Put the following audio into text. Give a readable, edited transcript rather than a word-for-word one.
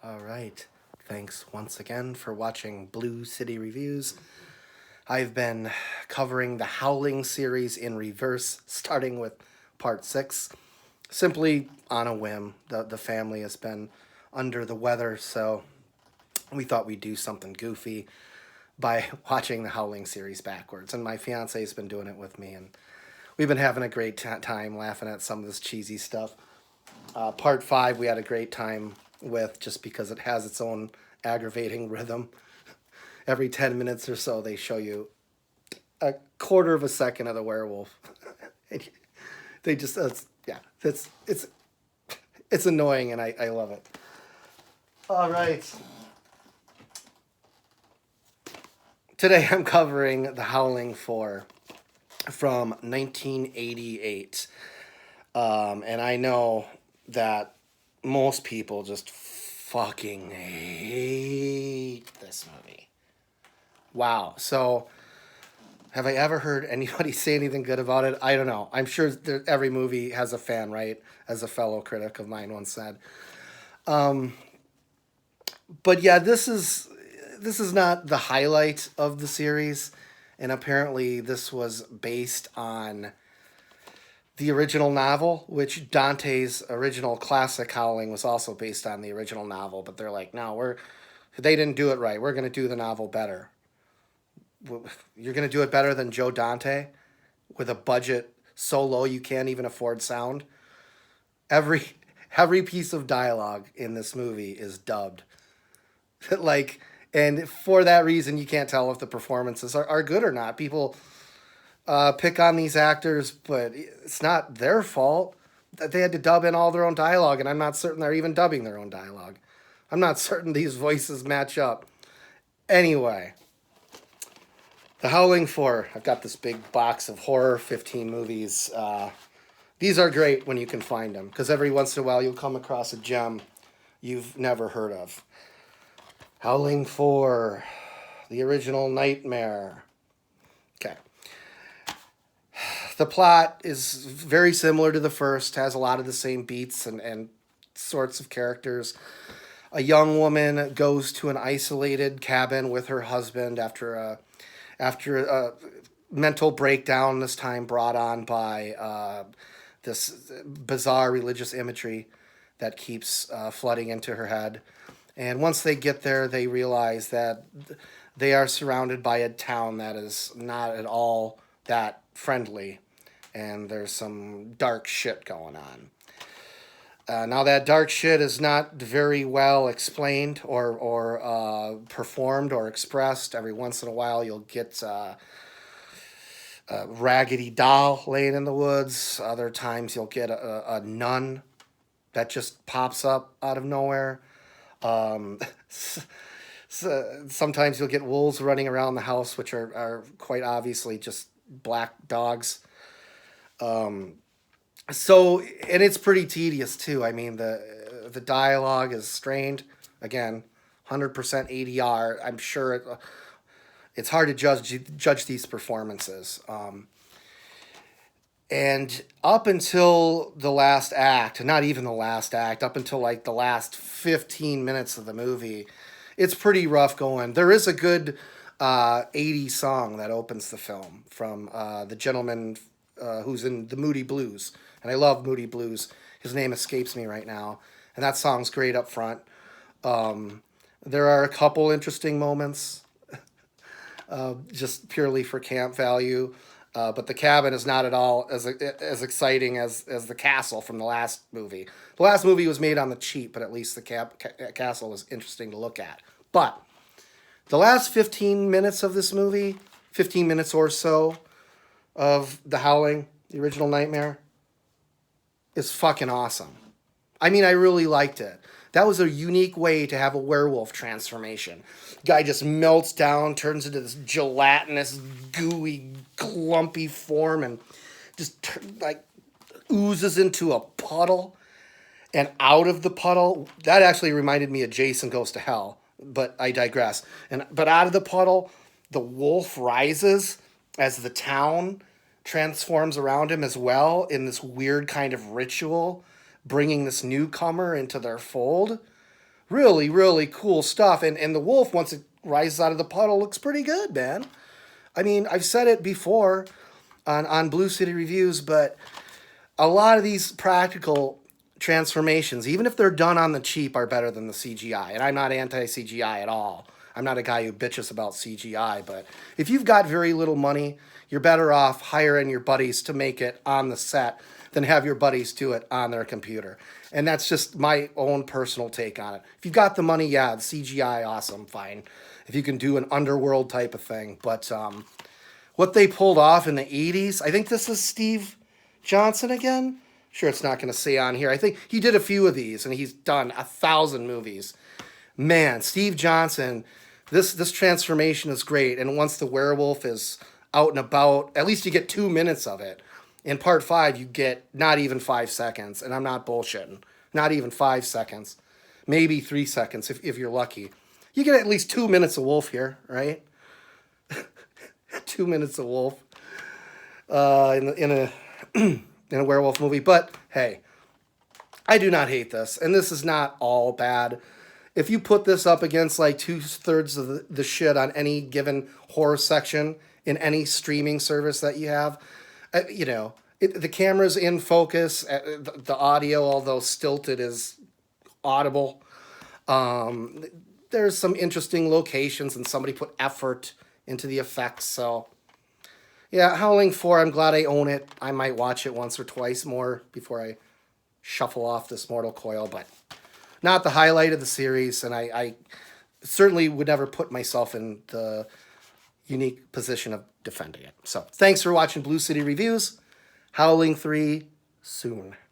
All right. Thanks once again for watching Blue City Reviews. I've been covering the Howling series in reverse, starting with part 6, simply on a whim. The family has been under the weather, so we thought we'd do something goofy by watching the Howling series backwards. And my fiance's been doing it with me, and we've been having a great time laughing at some of this cheesy stuff. Part 5 we had a great time with just because it has its own aggravating rhythm. Every 10 minutes or so, they show you a quarter of a second of the werewolf. They just, yeah, it's annoying, and I love it. All right. Today I'm covering The Howling 4 from 1988. And I know that most people just fucking hate this movie. Wow. So, have I ever heard anybody say anything good about it? I don't know. I'm sure every movie has a fan, right? As a fellow critic of mine once said. But yeah, this is not the highlight of the series, and apparently this was based on the original novel, which Dante's original classic Howling was also based on the original novel. But they're like, no, they didn't do it right. We're going to do the novel better. You're going to do it better than Joe Dante with a budget so low you can't even afford sound. Every every piece of dialogue in this movie is dubbed. like and for that reason you can't tell if the performances are good or not. People pick on these actors, but it's not their fault that they had to dub in all their own dialogue, and I'm not certain they're even dubbing their own dialogue. I'm not certain these voices match up. Anyway, The Howling 4. I've got this big box of horror 15 movies. These are great when you can find them, because every once in a while you'll come across a gem you've never heard of. Howling 4, the original Nightmare. Okay. The plot is very similar to the first, has a lot of the same beats and sorts of characters. A young woman goes to an isolated cabin with her husband after a mental breakdown, this time brought on by this bizarre religious imagery that keeps flooding into her head. And once they get there, they realize that they are surrounded by a town that is not at all that friendly, and there's some dark shit going on. Now that dark shit is not very well explained or performed or expressed. Every once in a while, you'll get a raggedy doll laying in the woods. Other times, you'll get a nun that just pops up out of nowhere. Um, Sometimes you'll get wolves running around the house, which are quite obviously just black dogs. So, and it's pretty tedious too. I mean, the dialogue is strained. Again, 100% ADR. I'm sure it's hard to judge these performances. And up until the last act, not even the last act, up until like the last 15 minutes of the movie, it's pretty rough going. There is a good 80s song that opens the film from the gentleman who's in the Moody Blues. And I love Moody Blues. His name escapes me right now. And that song's great up front. There are a couple interesting moments, just purely for camp value. But the cabin is not at all as exciting as the castle from the last movie. The last movie was made on the cheap, but at least the castle was interesting to look at. But the last 15 minutes of this movie, 15 minutes or so of The Howling, the original Nightmare, is fucking awesome. I mean, I really liked it. That was a unique way to have a werewolf transformation. Guy just melts down, turns into this gelatinous, gooey, clumpy form, and just like oozes into a puddle. And out of the puddle, that actually reminded me of Jason Goes to Hell, but I digress. But out of the puddle, the wolf rises as the town transforms around him as well in this weird kind of ritual, bringing this newcomer into their fold, Really, really cool stuff. And the wolf, once it rises out of the puddle, looks pretty good, man. I mean, I've said it before on Blue City Reviews, but a lot of these practical transformations, even if they're done on the cheap, are better than the CGI. And I'm not anti CGI at all. I'm not a guy who bitches about CGI, but if you've got very little money, you're better off hiring your buddies to make it on the set than have your buddies do it on their computer. And that's just my own personal take on it. If you've got the money, yeah, the CGI, awesome, fine. If you can do an underworld type of thing. But what they pulled off in the 80s, I think this is Steve Johnson again. Sure, it's not going to say on here. I think he did a few of these, and he's done 1,000 movies. Man, Steve Johnson, this transformation is great. And once the werewolf is out and about, at least you get 2 minutes of it. In part 5, you get not even 5 seconds, and I'm not bullshitting. Not even 5 seconds, maybe 3 seconds if you're lucky. You get at least 2 minutes of wolf here, right? 2 minutes of wolf in a in a werewolf movie. But hey, I do not hate this, and this is not all bad. If you put this up against like 2/3 of the shit on any given horror section in any streaming service that you have, the camera's in focus. The audio, although stilted, is audible. There's some interesting locations, and somebody put effort into the effects. So, yeah, Howling 4, I'm glad I own it. I might watch it once or twice more before I shuffle off this mortal coil, but not the highlight of the series, and I certainly would never put myself in the unique position of defending it. So, thanks for watching Blue City Reviews. Howling 3 soon.